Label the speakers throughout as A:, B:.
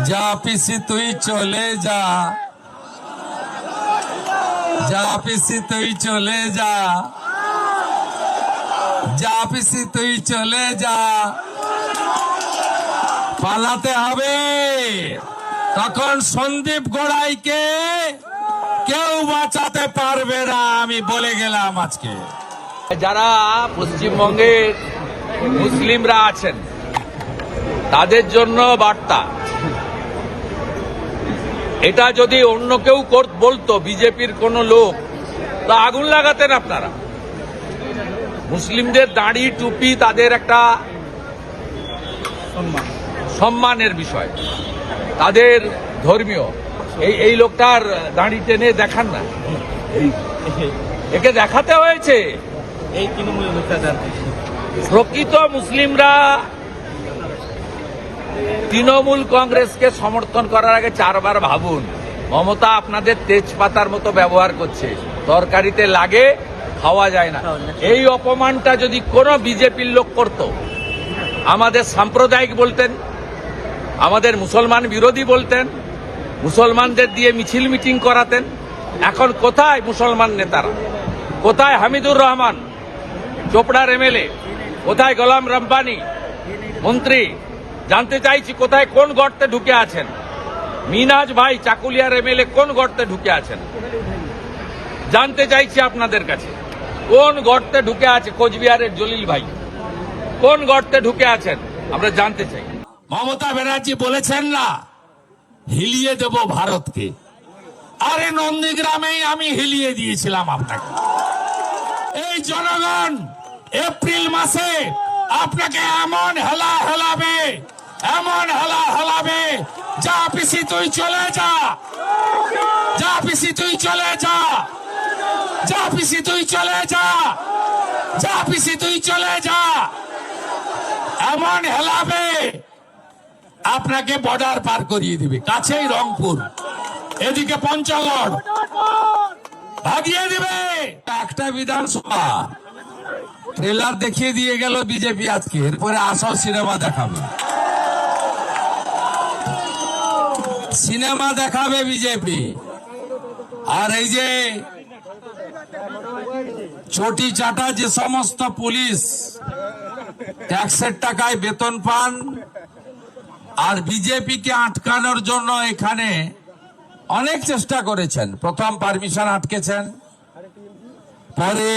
A: যা পিসি তুই চলে যা, যা পিসি তুই চলে যা, যা পিসি তুই চলে যা, পালাতে হবে। তখন সন্দীপ গড়াইকে কেউ বাঁচাতে পারবে না, আমি বলে গেলাম আজকে।
B: যারা পশ্চিমবঙ্গের মুসলিমরা আছেন তাদের জন্য বার্তা, এটা যদি অন্য কেউ বলতো, বিজেপির কোন লোক, তা আগুন লাগাতেন আপনারা। মুসলিমদের দাড়ি টুপি তাদের একটা সম্মানের বিষয়, তাদের ধর্মীয়। এই লোকটার দাড়ি টেনে দেখান না, একে দেখাতে হয়েছে।
C: এই তৃণমূল
B: প্রকৃত মুসলিমরা তৃণমূল কংগ্রেসকে সমর্থন করার আগে চারবার ভাবুন। মমতা আপনাদের তেজপাতার মতো ব্যবহার করছে, তরকারিতে লাগে, খাওয়া যায় না। এই অপমানটা যদি কোনো বিজেপির লোক করত, আমাদের সাম্প্রদায়িক বলতেন, আমাদের মুসলমান বিরোধী বলতেন, মুসলমানদের দিয়ে মিছিল মিটিং করাতেন। এখন কোথায় মুসলমান নেতারা? কোথায় হামিদুর রহমান চোপড়ার এমএলএ? কোথায় গোলাম রব্বানী মন্ত্রী? জানতে চাইছি কোথায়, কোন গর্তে ঢুকে আছেন? মিনাজ ভাই চাকুলিয়ার এমএলএ কোন গর্তে ঢুকে আছেন? জানতে চাইছি আপনাদের কাছে, কোন গর্তে ঢুকে আছে? কোচবিহারের জলিল ভাই কোন গর্তে ঢুকে আছেন? আমরা জানতে চাই।
A: মমতা ব্যানার্জি বলেছেন না, হিলিয়ে দেব ভারতকে। আরে নন্দীগ্রামেই আমি হিলিয়ে দিয়েছিলাম আপনাকে। এই জনগণ এপ্রিল মাসে আপনাকে এমন হেলা হেলাবে, এমন হেলা হেলাবে, যা পিসি তুই চলে যা, যা পিসি তুই চলে যা, যা পিসি তুই চলে যা, যা পিসি তুই চলে যা, এমন হেলাবে আপনাকে বর্ডার পার করিয়ে দিবে। কাছেই রংপুর, এদিকে পঞ্চগড়, ভাগিয়ে দিবে। একটা বিধানসভা ট্রেলার দেখিয়ে দিয়ে গেল বিজেপি আজকে, এরপরে আসল সিনেমা দেখাবে, সিনেমা দেখাবে বিজেপি। আর এই যে চটি চাটা যে সমস্ত পুলিশ ট্যাক্সের টাকায় বেতন পান, আর বিজেপিকে আটকানোর জন্য এখানে অনেক চেষ্টা করেছেন। প্রথম পারমিশন আটকেছেন, পরে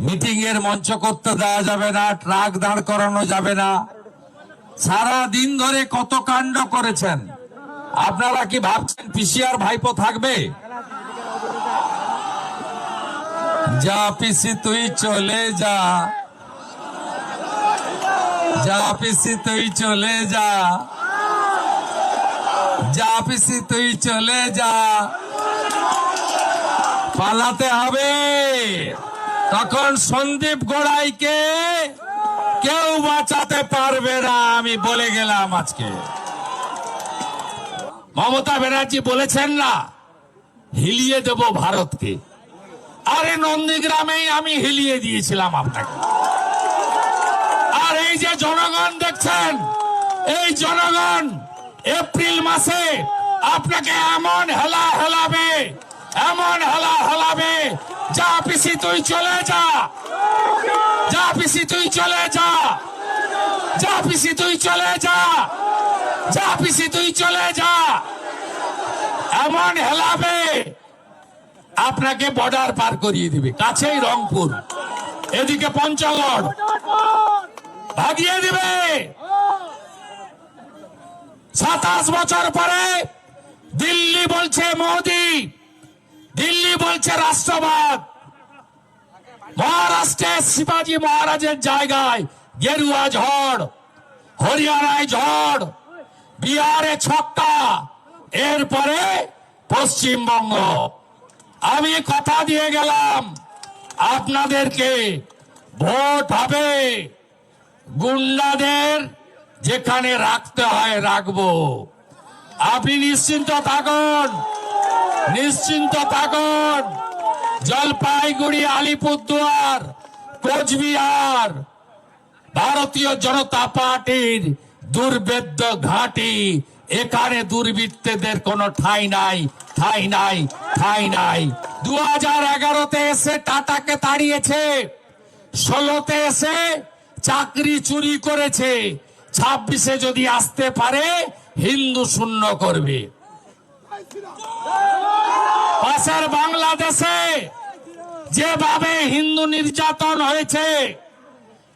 A: মিটিং এর মঞ্চ করতে দেওয়া যাবে না, ট্রাক দাঁড় করানো যাবে না, সারা দিন ধরে কত কাণ্ড করেছেন। আপনারা কি ভাবছেন পিসিআর ভাইপো থাকবে? যা পিসি তুই চলে যা, যা পিসি তুই চলে যা, যা পিসি তুই চলে যা, পালাতে হবে। তখন সন্দীপ গড়াইকে কেউ বাঁচাতে পারবে না, আমি বলে গেলাম আজকে। মমতা ব্যানার্জি বলেছেন না, হিলিয়ে দেব ভারতকে। আরে নন্দীগ্রামেই আমি হিলিয়ে দিয়েছিলাম আপনাকে। আর এই যে জনগণ দেখছেন, এই জনগণ এপ্রিল মাসে আপনাকে এমন হেলা হেলাবে, এমন হেলা হেলাবে, যা পিসি তুই চলে যা, যা পিসি তুই চলে যা, যা পিসি তুই চলে যা, যা পিসি তুই চলে যা, এমন হেলাবে আপনাকে বর্ডার পার করিয়ে দিবে। কাছেই রংপুর, এদিকে পঞ্চগড়, ভাগিয়ে দিবে। 27 বছর পরে দিল্লি বলছে মোদি, দিল্লি বলছে রাষ্ট্রবাদ। মহারাষ্ট্রে শিবাজি মহারাজের জায়গায় গেরুয়া ঝড়, হরিয়ানায় ঝড়, বিহারে ছক্কা, এরপরে পশ্চিমবঙ্গ। আমি কথা দিয়ে গেলাম আপনাদেরকে, ভোট হবে, গুন্ডাদের যেখানে রাখতে হয় রাখবো। আপনি নিশ্চিন্ত থাকুন, নিশ্চিন্ত থাকুন। জলপাইগুড়ি, আলিপুরদুয়ার, কোচবিহার ভারতীয় জনতা পার্টির দুর্বেদ্য ঘাঁটি, এখানে দুর্বৃত্তদের কোনো ঠাঁই নাই, ঠাঁই নাই, ঠাঁই নাই। 2011-তে এসে টাটাকে তাড়িয়েছে, 16-তে এসে চাকরি চুরি করেছে, 26-এ যদি আসতে পারে হিন্দু শূন্য করবে। পাশের বাংলাদেশে যেভাবে হিন্দু নির্যাতন হয়েছে,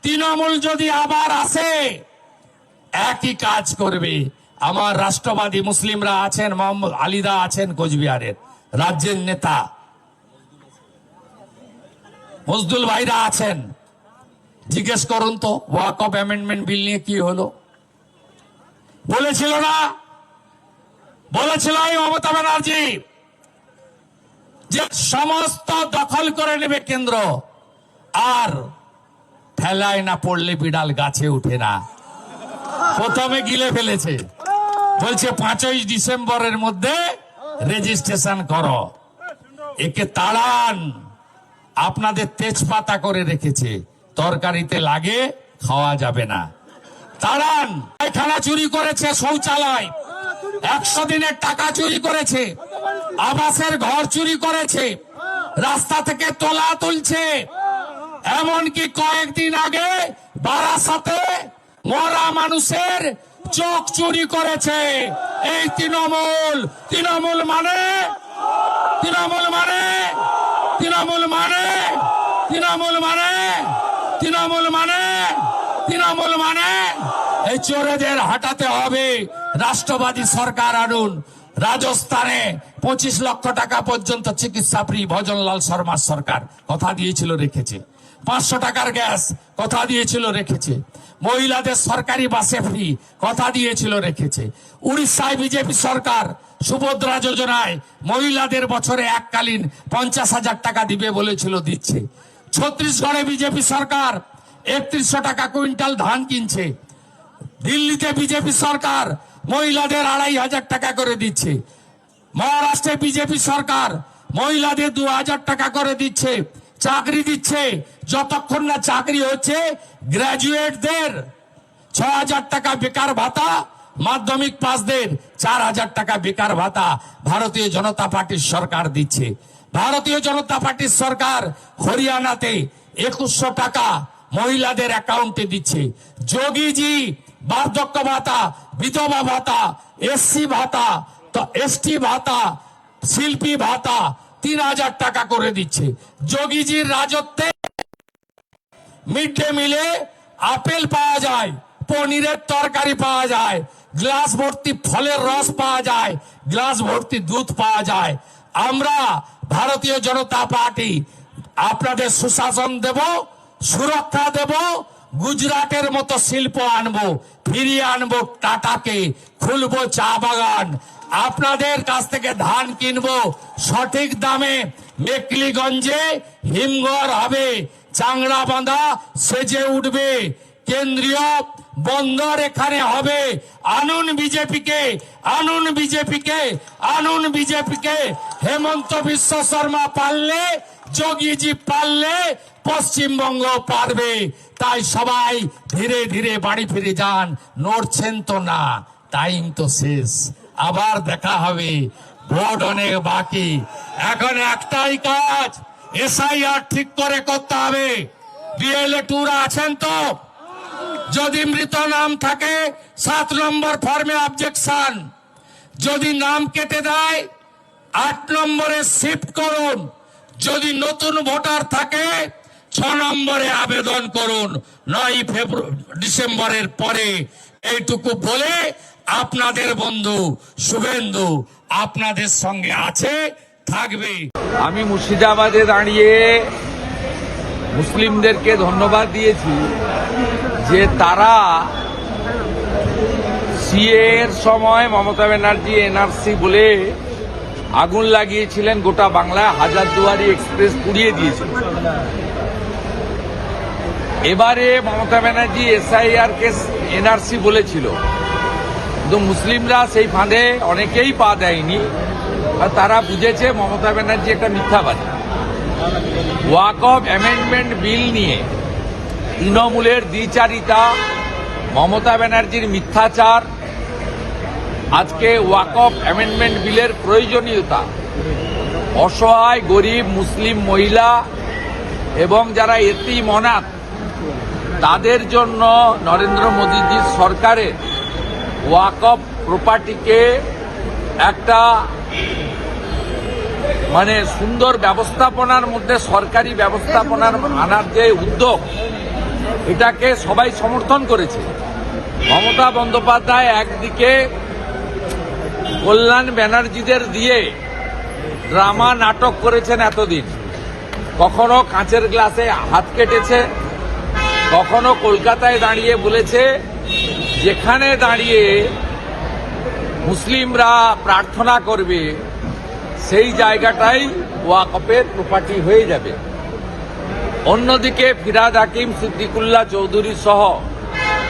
A: তৃণমূল যদি আবার আসে একই কাজ করবে। আমার রাষ্ট্রবাদী মুসলিমরা আছেন, মোহাম্মদ আলিদা আছেন কোচবিহারের রাজ্যের নেতা, মজদুল ভাইরা আছেন, জিজ্ঞেস করুন তো ওয়াকফ অ্যামেন্ডমেন্ট বিল নিয়ে কি হলো। বলেছিল না, বলেছিল এই মমতা ব্যানার্জি যে সমস্ত দখল করে নেবে কেন্দ্র, আর ঠেলায় না পড়লে বিড়াল গাছে উঠে না। প্রথমে গিলে ফেলেছে, বলছে 5ই ডিসেম্বরের মধ্যে রেজিস্ট্রেশন করো। একে তাড়ান, আপনাদের তেজপাতা করে রেখেছে, তরকারিতে লাগে খাওয়া যাবে না। তাড়ান। পায়খানা চুরি করেছে, শৌচালয় 100 দিনের টাকা চুরি করেছে, আবাসের ঘর চুরি করেছে, রাস্তা থেকে তোলা তুলছে। এমনকি কয়েকদিন আগে বারাসাতে মরা মানুষের চোখ চুরি করেছে। এই তৃণমূল, তৃণমূল মানে, তৃণমূল মানে, তৃণমূল মানে, তৃণমূল মানে, তৃণমূল মানে, তৃণমূল মানে। এই চোরেদের হাঁটাতে হবে। রাষ্ট্রবাদী সরকার আনুন। রাজস্থানে 25 লক্ষ টাকা পর্যন্ত চিকিৎসা ফ্রি, ভজনলাল শর্মার সরকার কথা দিয়েছিল, রেখেছে। 500 টাকার গ্যাস কথা দিয়েছিল, রেখেছে। মহিলাদের সরকারি বাসে ফ্রি কথা দিয়েছিল, রেখেছে। উড়িষ্যায় বিজেপি সরকার সুভদ্রা যোজনায় মহিলাদের বছরে এককালীন 50,000 টাকা দিবে বলেছিল, দিচ্ছে। ছত্তিশগড়ে বিজেপি সরকার 3100 টাকা কুইন্টাল ধান কিনছে। দিল্লিতে বিজেপি সরকার মহিলাদের 2,500 টাকা করে দিচ্ছে। মহারাষ্ট্রে বিজেপি সরকার মহিলাদের 2,000 টাকা করে দিচ্ছে, চাকরি দিচ্ছে। যতক্ষণ না চাকরি হচ্ছে গ্রাজুয়েটদের 6,000 টাকা বেকার ভাতা, মাধ্যমিক পাসদের 4,000 টাকা বেকার ভাতা ভারতীয় জনতা পার্টির সরকার দিচ্ছে। ভারতীয় জনতা পার্টির সরকার হরিয়ানাতে 2,100 টাকা মহিলাদের অ্যাকাউন্টে দিচ্ছে। যোগীজি বার্ধক্য ভাতা, বিধবা ভাতা, এসসি ভাতা, এসটি ভাতা, শিল্পী ভাতা 3,000 টাকা করে দিচ্ছে। যোগীজির রাজত্বে মিড ডে মিলে আপেল পাওয়া যায়, পনিরের তরকারি পাওয়া যায়, গ্লাস ভর্তি ফলের রস পাওয়া যায়, গ্লাস ভর্তি দুধ পাওয়া যায়। আমরা ভারতীয় জনতা পার্টি আপনাদের সুশাসন দেব, সুরক্ষা দেব, গুজরাটের মতো শিল্প আনবো, ফিরিয়ে আনবো টাটাকে, খুলবো চা বাগান, আপনাদের কাছ থেকে ধান কিনবো সঠিক দামে। মেকলিগঞ্জে হিমঘর হবে, চাংড়া বাঁধা সেজে উঠবে, কেন্দ্রীয় বন্দর এখানে হবে। আনুন বিজেপিকে, আনুন বিজেপিকে, আনুন বিজেপিকে। হেমন্ত বিশ্ব শর্মা পারলে, যোগীজি পারলে পশ্চিমবঙ্গ পারবে। তাই সবাই ধীরে ধীরে বাড়ি ফিরে যান। নড়ছেন তো না, টাইম তো শেষ, আবার দেখা হবে, ভোট অনেক বাকি। এখন একটাই কাজ, এসআইআর ঠিক করে করতে হবে। বিএলএ টুরা আছেন তো? যদি মৃত নাম থাকে 7 নম্বর ফর্মে অবজেকশন, যদি নাম কেটে দেয় 8 নম্বরে শিফট করুন, যদি নতুন ভোটার থাকে 6 নম্বরে আবেদন করুন 9 ডিসেম্বরের পরে। এইটুকু বলে আপনাদের বন্ধু শুভেন্দু আপনাদের সঙ্গে আছে, থাকবে।
B: আমি মুর্শিদাবাদে দাঁড়িয়ে মুসলিমদেরকে ধন্যবাদ দিয়েছি যে তারা সিএ এর সময় মমতা ব্যানার্জি এনআরসি বলে আগুন লাগিয়েছিলেন, গোটা বাংলায় হাজারদুয়ারি এক্সপ্রেস পুড়িয়ে দিয়েছিল। এবারে মমতা ব্যানার্জি এসআইআর কে এনআরসি বলেছিল, কিন্তু মুসলিমরা সেই ফাঁদে অনেকেই পা দেয়নি, আর তারা বুঝেছে মমতা ব্যানার্জি একটা মিথ্যাবাদী। ওয়াকফ অ্যামেন্ডমেন্ট বিল নিয়ে তৃণমূলের দ্বিচারিতা, মমতা ব্যানার্জির মিথ্যাচার, আজকে ওয়াকফ অ্যামেন্ডমেন্ট বিলের প্রয়োজনীয়তা, অসহায় গরিব মুসলিম মহিলা এবং যারা এতিম অনাথ তাদের জন্য নরেন্দ্র মোদীজির সরকারের ওয়াকফ প্রপার্টিকে একটা সুন্দর ব্যবস্থাপনার মধ্যে সরকারি ব্যবস্থাপনার আনার যে উদ্যোগ, এটাকে সবাই সমর্থন করেছে। মমতা বন্দ্যোপাধ্যায় একদিকে কল্যাণ ব্যানার্জিদের দিয়ে ড্রামা নাটক করেছেন এতদিন, কখনো কাঁচের গ্লাসে হাত কেটেছে, কখনো কলকাতায় দাঁড়িয়ে বলেছে যেখানে দাঁড়িয়ে মুসলিমরা প্রার্থনা করবে সেই জায়গাটাই ওয়াকফের প্রপার্টি হয়ে যাবে। অন্যদিকে ফিরহাদ হাকিম, সিদ্দিকুল্লাহ চৌধুরী সহ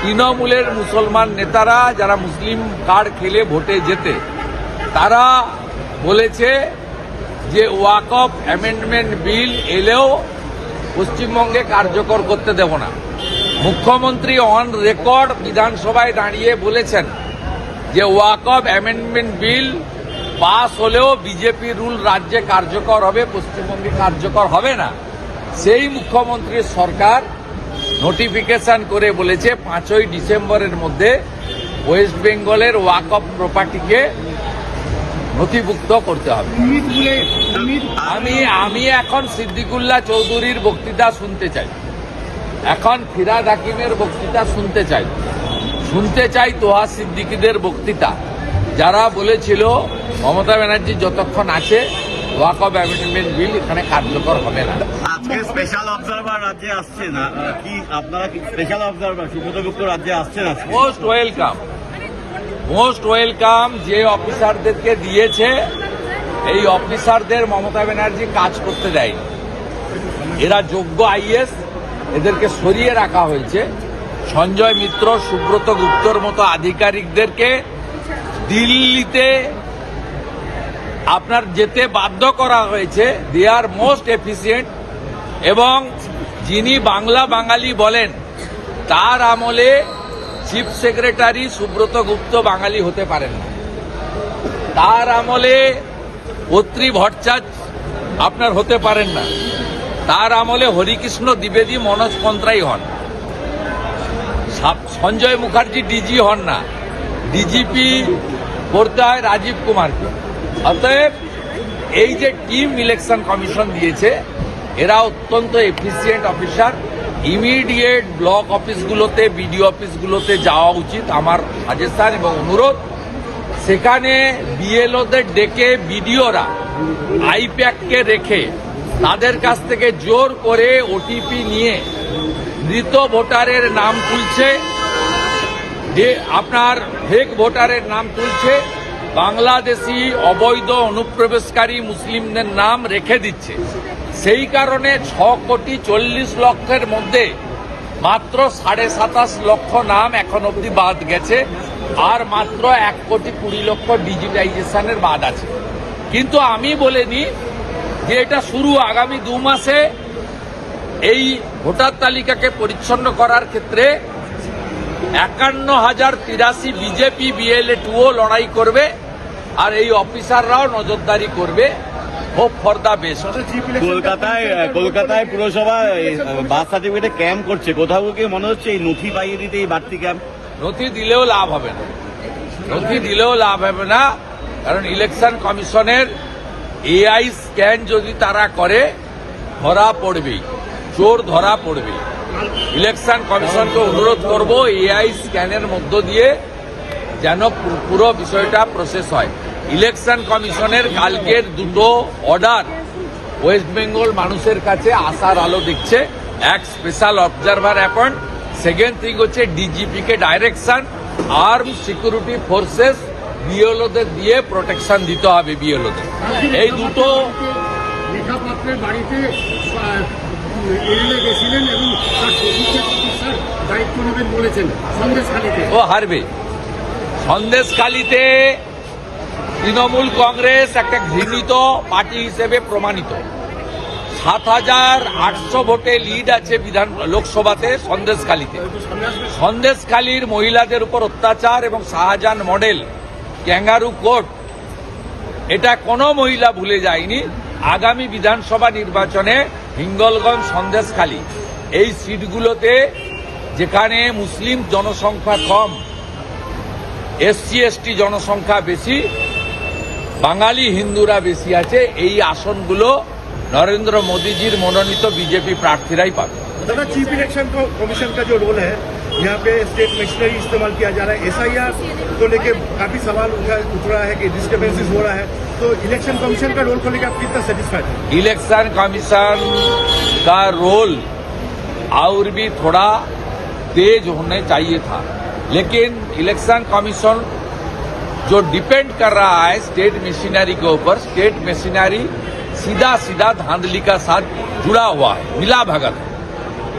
B: তৃণমূলের মুসলমান নেতারা যারা মুসলিম কার্ড খেলে ভোটে যেতে, তারা বলেছে যে ওয়াকফ অ্যামেন্ডমেন্ট বিল এলেও পশ্চিমবঙ্গে কার্যকর করতে দেব না। মুখ্যমন্ত্রী অন রেকর্ড বিধানসভায় দাঁড়িয়ে বলেছেন যে ওয়াকফ অ্যামেন্ডমেন্ট বিল পাস হলেও বিজেপি রুল রাজ্যে কার্যকর হবে, পশ্চিমবঙ্গে কার্যকর হবে না। সেই মুখ্যমন্ত্রীর সরকার নোটিফিকেশন করে বলেছে 5ই ডিসেম্বরের মধ্যে ওয়েস্ট বেঙ্গলের ওয়াকফ প্রপার্টিকে নথিভুক্ত করতে হবে। আমি এখন সিদ্দিকুল্লাহ চৌধুরীর বক্তৃতা শুনতে চাই, এখন ফিরহাদ হাকিমের বক্তৃতা শুনতে চাই তোহা সিদ্দিকীদের বক্তৃতা, যারা বলেছিল মমতা ব্যানার্জি যতক্ষণ আছে ওয়াকফ অ্যামেন্ডমেন্ট বিল এখানে কার্যকর হবে না।
C: আজকে স্পেশাল অবজারভার রাজ্যে আসছেন, কি আপনারা কি স্পেশাল অবজারভার সুব্রত গুপ্ত রাজ্যে আসছেন?
B: Most welcome. যে অফিসারদেরকে দিয়েছে, এই অফিসারদের মমতা ব্যানার্জি কাজ করতে দেয়নি। এরা যোগ্য আইএস, এদেরকে সরিয়ে রাখা হয়েছে। সঞ্জয় মিত্র, সুব্রত গুপ্তর মতো আধিকারিকদেরকে দিল্লিতে আপনার যেতে বাধ্য করা হয়েছে। দে আর মোস্ট এফিসিয়েন্ট। এবং যিনি বাংলা বাঙালি বলেন, তার আমলে চিফ সেক্রেটারি সুব্রত গুপ্ত বাঙালি হতে পারেন না। তার আমলে অত্রি ভট্টাচার্য আপনার হতে পারেন না। তার আমলে হরিকৃষ্ণ দ্বিবেদী, মনোজ কন্ত্রাই হন। সঞ্জয় মুখার্জি ডিজি হন না, ডিজিপি করতে হয় রাজীব কুমারকে। অতএব এই যে টিম ইলেকশন কমিশন দিয়েছে, এরা অত্যন্ত এফিসিয়েন্ট অফিসার। ইমিডিয়েট ব্লক অফিসগুলোতে, বিডিও অফিসগুলোতে যাওয়া উচিত আমার সাজেশন এবং অনুরোধ। সেখানে বিএলওদের ডেকে বিডিওরা আইপ্যাককে রেখে তাদের কাছ থেকে জোর করে ওটিপি নিয়ে মৃত ভোটারের নাম তুলছে, আপনার ফেক ভোটারের নাম তুলছে, বাংলাদেশি অবৈধ অনুপ্রবেশকারী মুসলিমদের নাম রেখে দিচ্ছে। সেই কারণে 6,40,00,000 মধ্যে মাত্র 27.5 লক্ষ নাম এখন অবধি বাদ গেছে, আর মাত্র 1,20,00,000 ডিজিটাইজেশনের বাদ আছে। কিন্তু আমি বলিনি যে এটা শুরু। আগামী 2 মাসে এই ভোটার তালিকাকে পরিচ্ছন্ন করার ক্ষেত্রে 51,083 বিজেপি BLA-2 লড়াই করবে, আর এই অফিসাররাও নজরদারি করবে। Hope for the best.
C: কলকাতায় পুরসভা বার্থ সার্টিফিকেটে ক্যাম্প করছে, কোথাও কি মনে হচ্ছে এই নথি পাইয়ে দিতে এই বাড়তি ক্যাম্প?
B: নথি দিলেও লাভ হবে না, কারণ ইলেকশন কমিশনের AI স্ক্যান যদি তারা করে, ধরা পড়বেই, চোর ধরা পড়বে। ইলেকশন কমিশনকে অনুরোধ করব AI স্ক্যানের মধ্য দিয়ে যেন পুরো বিষয়টা প্রসেস হয়। ইলেকশন কমিশনের কালকের 2টো অর্ডার ওয়েস্ট বেঙ্গল মানুষের কাছে আসার আলো দেখছে। এক, special observer appoint. Second thing হচ্ছে ডিজিপি কে ডাইরেকশন, আর্ম সিকিউরিটি ফোর্সেস বিএলওদের দিয়ে প্রোটেকশন দিতে হবে। বিএলওদের এই দুটো
D: লেখাপত্রের বাড়িতে এড়িয়ে গেছিলেন এবং তার চতুর্থ চিকিৎসার দায়িত্ব নেবেন বলেছেন সন্দেশখালীতে।
B: ও হারবে। সন্দেশখালীতে তৃণমূল কংগ্রেস একটা ঘৃণিত পার্টি হিসেবে প্রমাণিত। 7,800 ভোটে লিড আছে বিধান লোকসভাতে সন্দেশখালীতে। সন্দেশখালীর মহিলাদের উপর অত্যাচার এবং শাহজাহান মডেল ক্যাঙ্গারু কোর্ট, এটা কোনো মহিলা ভুলে যায়নি। আগামী বিধানসভা নির্বাচনে হিঙ্গলগঞ্জ, সন্দেশখালী এই সিটগুলোতে যেখানে মুসলিম জনসংখ্যা কম, এসসি এসটি জনসংখ্যা বেশি, বাঙালি হিন্দুরা বেশি আছে, এই আসনগুলো नरेंद्र मोदी जी मनोनीत बीजेपी प्रार्थीराई पाবে।
E: दादा, चीफ इलेक्शन कमीशन का जो रोल है, यहाँ पे स्टेट मशीनरी इस्तेमाल किया जा रहा है, एसआईआर को लेके काफी सवाल उठ रहा है कि डिस्टर्बेंसेस हो रहा है, तो इलेक्शन कमीशन का रोल को लेकर आप कितना सेटिस्फाइड हैं?
B: इलेक्शन कमीशन का रोल और भी थोड़ा तेज होने चाहिए था, लेकिन इलेक्शन कमीशन जो डिपेंड कर रहा है स्टेट मशीनरी के ऊपर, स्टेट मशीनरी सीधा सीधा धांधली का साथ जुड़ा हुआ है, मिला भगत है।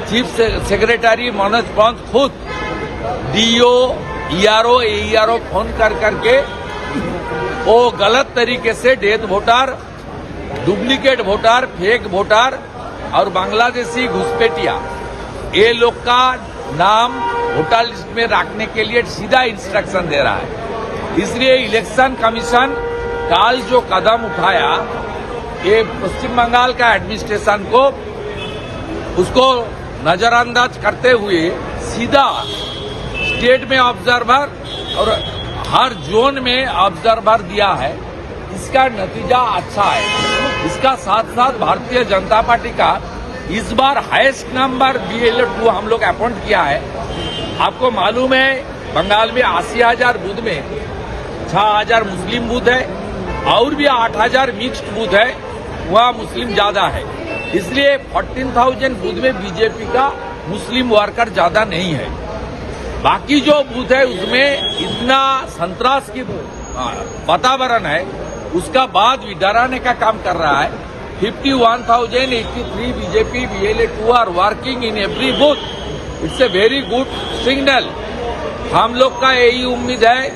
B: चीफ सेक्रेटरी मनोज पंत खुद डीओ, ईआरओ, एईआरओ फोन कर करके वो गलत तरीके से death voter, duplicate voter, fake voter और बांग्लादेशी घुसपैठिया, ये लोग का नाम वोटर लिस्ट में रखने के लिए सीधा इंस्ट्रक्शन दे रहा है। इसलिए इलेक्शन कमीशन काल जो कदम उठाया, ये पश्चिम बंगाल का एडमिनिस्ट्रेशन को उसको नजरअंदाज करते हुए सीधा स्टेट में ऑब्जर्वर और हर जोन में ऑब्जर्वर दिया है। इसका नतीजा अच्छा है। इसका साथ साथ भारतीय जनता पार्टी का इस बार हाईएस्ट नंबर BLO2 हम लोग अपॉइंट किया है। आपको मालूम है बंगाल में 80,000 बूथ में 6,000 मुस्लिम बूथ है और भी 8,000 मिक्स्ड बूथ है, वहाँ मुस्लिम ज्यादा है। इसलिए 14,000 बूथ में बीजेपी का मुस्लिम वर्कर ज्यादा नहीं है। बाकी जो बूथ है उसमें इतना संतरास की वातावरण है, उसका बाद भी डराने का काम कर रहा है। 51,083 BJP BLO2 are working in every booth. It's a very good signal. हम लोग का यही उम्मीद है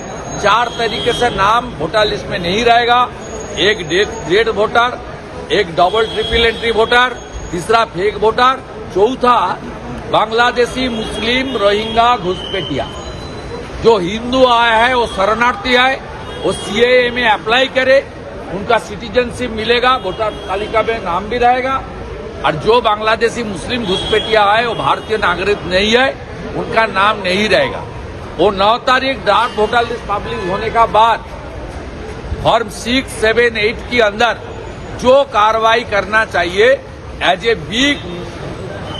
B: 4 तरीके से नाम वोटर लिस्ट में नहीं रहेगा, एक डेड वोटर, एक डबल ट्रिपल एंट्री वोटर, तीसरा फेक वोटर, चौथा बांग्लादेशी मुस्लिम रोहिंग्या घुसपैठिया। जो हिंदू आया है वो शरणार्थी है, वो CAA में अप्लाई करे, उनका सिटीजनशिप मिलेगा, वोटर तालिका में नाम भी रहेगा। और जो बांग्लादेशी मुस्लिम घुसपैठिया है वो भारतीय नागरिक नहीं है, उनका नाम नहीं रहेगा। वो 9 तारीख ड्राफ्ट वोटर लिस्ट पब्लिश होने का बाद फॉर्म 6, 7, 8 के अंदर जो कार्रवाई करना चाहिए as a big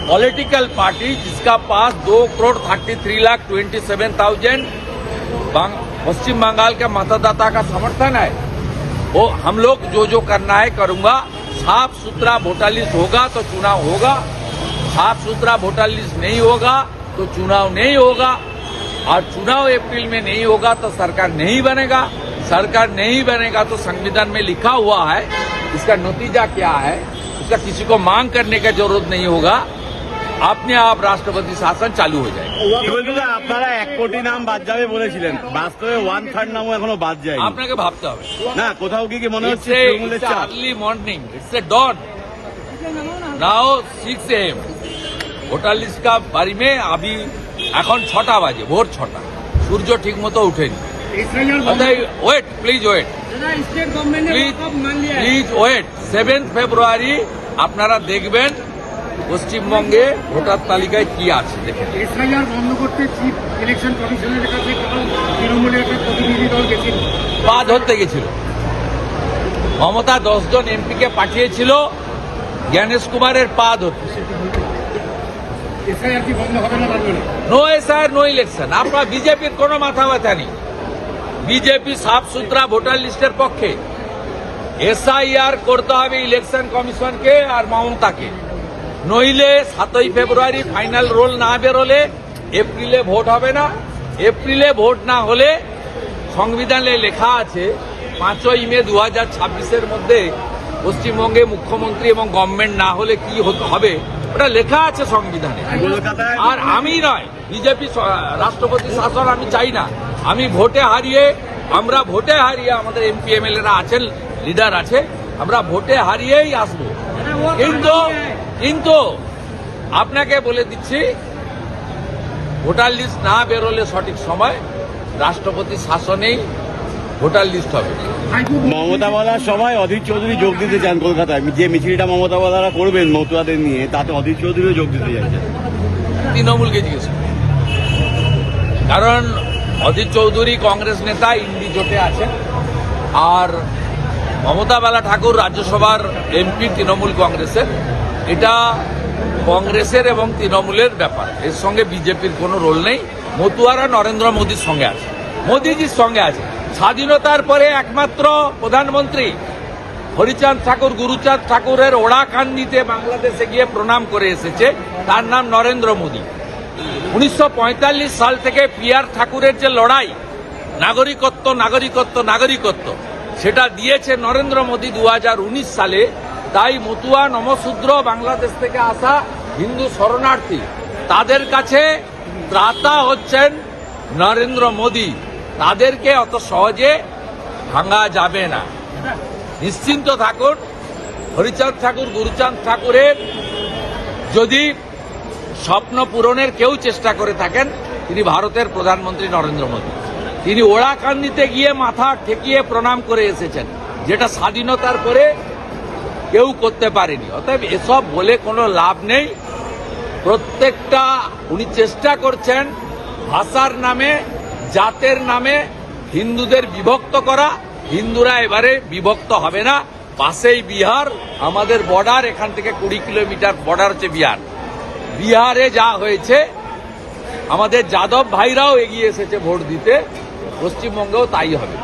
B: political party जिसका पास 2,33,27,000 पश्चिम बंगाल के मतदाता का समर्थन है, वो हम लोग जो करना है करूंगा। साफ सुथरा वोटर लिस्ट होगा तो चुनाव होगा, साफ सुथरा वोटर लिस्ट नहीं होगा तो चुनाव नहीं होगा, और चुनाव अप्रैल में नहीं होगा तो सरकार नहीं बनेगा, सरकार नहीं बनेगा तो संविधान में लिखा हुआ है। इसका नतीजा क्या है, उसका किसी को मांग करने की जरूरत नहीं होगा, अपने आप राष्ट्रपति शासन चालू हो जाएगा।
C: আপনারা 1 কোটি নাম বাদ যাবে বলেছিলেন, বাস্তবে 1/3 নামও এখনো বাদ যায়নি।
B: আপনাকে ভাবতে হবে
C: না, কোথাও কি মনে হচ্ছে
B: It's
C: তৃণমূলের
B: a
C: চাপ?
B: early morning, it's a dawn. Now 6 AM voter list का बारी में अभी এখন 6টা বাজে, ভোর 6টা, সূর্য ঠিক মতো উঠেনি। Wait please, wait please wait. 7 ফেব্রুয়ারি আপনারা দেখবেন পশ্চিমবঙ্গে ভোটার তালিকায় কি আছে দেখেন।
D: এসআইআর বন্ধ করতে চিফ ইলেকশন কমিশনের কাছে তৃণমূলের একটা প্রতিনিধি দল গেছিল,
B: পা ধরতে গেছিল। মমতা 10 জন এমপিকে পাঠিয়েছিল জ্ঞানেশ কুমারের পা ধরতে।
D: এসআইআর কি বন্ধ হবে না? পারবে না।
B: No SIR, no election. আপনার বিজেপির কোনো মাথা ব্যথা নেই। বিজেপি সাফ সুতরা ভোটার লিস্টের পক্ষে। এসআইআর করতে হবে ইলেকশন কমিশনকে আর মমতাকে, নইলে 7ই ফেব্রুয়ারি ফাইনাল রোল না বেরোলে এপ্রিলে ভোট হবে না। এপ্রিলে ভোট না হলে সংবিধানে লেখা আছে 5ই মে 2026 মধ্যে পশ্চিমবঙ্গে মুখ্যমন্ত্রী এবং গভর্নমেন্ট না হলে কি হবে, ওটা লেখা আছে সংবিধানে। আর আমি নয়, বিজেপি রাষ্ট্রপতি শাসন আমি চাই না। আমি আমরা ভোটে হারিয়ে আমাদের MP MLA রা আছেন, লিডার আছে, আমরা ভোটে হারিয়েই আসবো। কিন্তু আপনাকে বলে দিচ্ছি, ভোটার লিস্ট না বেরোলে সঠিক সময় রাষ্ট্রপতি শাসনেই ভোটার লিস্ট হবে।
C: মমতা বলার সভায় অধীর চৌধুরী যোগ দিতে চান কলকাতায়, যে মিছিলটা মমতা বলারা করবেন মতুয়াদের নিয়ে, তাতে অধীর চৌধুরীও যোগ দিতে চাইছেন।
B: তৃণমূলকে জিজ্ঞেস করুন। কারণ অধীর চৌধুরী কংগ্রেস নেতা, ইন্ডি জোটে আছেন, আর মমতা বালা ঠাকুর রাজ্যসভার এমপি তৃণমূল কংগ্রেসের। এটা কংগ্রেসের এবং তৃণমূলের ব্যাপার, এর সঙ্গে বিজেপির কোনো রোল নেই। মতুয়ারা নরেন্দ্র মোদীর সঙ্গে আছে, মোদীজির সঙ্গে আছে। স্বাধীনতার পরে একমাত্র প্রধানমন্ত্রী হরিচাঁদ ঠাকুর, গুরুচাঁদ ঠাকুরের ওড়াকান্দিতে বাংলাদেশে গিয়ে প্রণাম করে এসেছে, তার নাম নরেন্দ্র মোদী। 1945 সাল থেকে পিআর ঠাকুরের যে লড়াই, নাগরিকত্ব নাগরিকত্ব নাগরিকত্ব, সেটা দিয়েছে নরেন্দ্র মোদী 2019 সালে। তাই মতুয়া, নমশূদ্র, বাংলাদেশ থেকে আসা হিন্দু শরণার্থী, তাদের কাছে ত্রাতা হচ্ছেন নরেন্দ্র মোদী। তাদেরকে অত সহজে ভাঙা যাবে না, নিশ্চিন্ত থাকুন। হরিচাঁদ ঠাকুর, গুরুচাঁদ ঠাকুরের যদি স্বপ্ন পূরণের কেউ চেষ্টা করে থাকেন, তিনি ভারতের প্রধানমন্ত্রী নরেন্দ্র মোদী। তিনি ওড়াকান্দিতে গিয়ে মাথা ঠেকিয়ে প্রণাম করে এসেছেন, যেটা স্বাধীনতার পরে কেউ করতে পারেনি। অতএব এসব বলে কোনো লাভ নেই। প্রত্যেকটা উনি চেষ্টা করছেন ভাষার নামে, জাতের নামে হিন্দুদের বিভক্ত করা। হিন্দুরা এবারে বিভক্ত হবে না। পাশেই বিহার, আমাদের বর্ডার, এখান থেকে 20 কিলোমিটার বর্ডার হচ্ছে বিহার। বিহারে যা হয়েছে, আমাদের যাদব ভাইরাও এগিয়ে এসেছে ভোট দিতে, পশ্চিমবঙ্গেও তাই হবে।